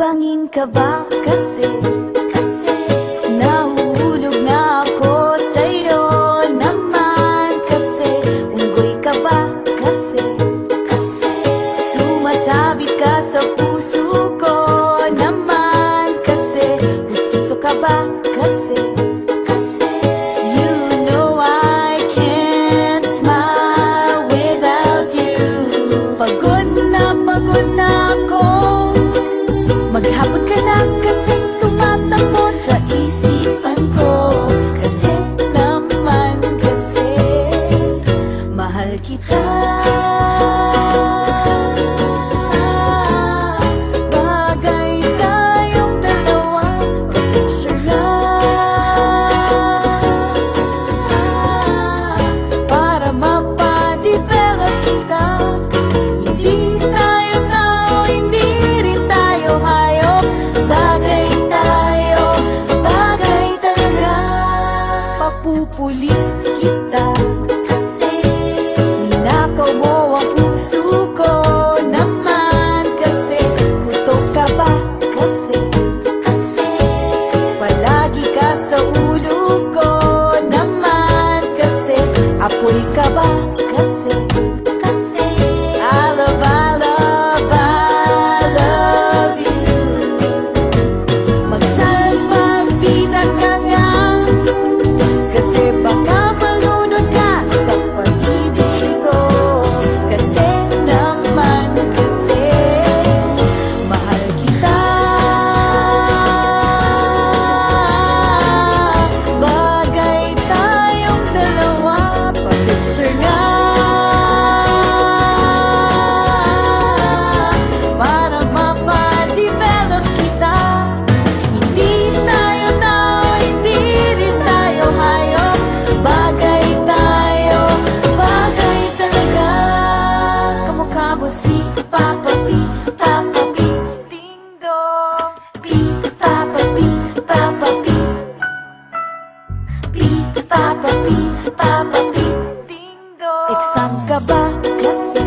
Bangin ka ba kasi nahuhulog na ako sa'yo naman kasi unggoy ka ba kasi sumasabit ka sa puso ko naman kasi gustiso ka ba kasi you know I can't smile without you. Pagod na ako, maghapon ka na kasing tumatakbo sa isipan ko. Kasi naman kasi mahal kita. Bagay tayong dalawa, o picture lang para mapadevelop kita. Hindi tayo tao, hindi rin tayo hayop. Bagay tayo, bagay talaga. Papupulis kita kasi ninakaw mo ang puso ko naman kasi kutok ka ba kasi palagi ka sa ulo ko naman kasi apoy ka ba kasi I love you. Magsalpagbitan ka nga kasi baka malunod ka sa pag-ibig ko. Kasi naman kasi mahal kita. Bagay tayong dalawa, pa-picture nga para mapadevelop kita. Hindi tayo tao, hindi rin tayo hayop. Bagay tayo, bagay talaga. Kamukha mo si Papa P, Ding Dong. P, Papa P, Papa P, Ding Dong. Exam ka ba kasi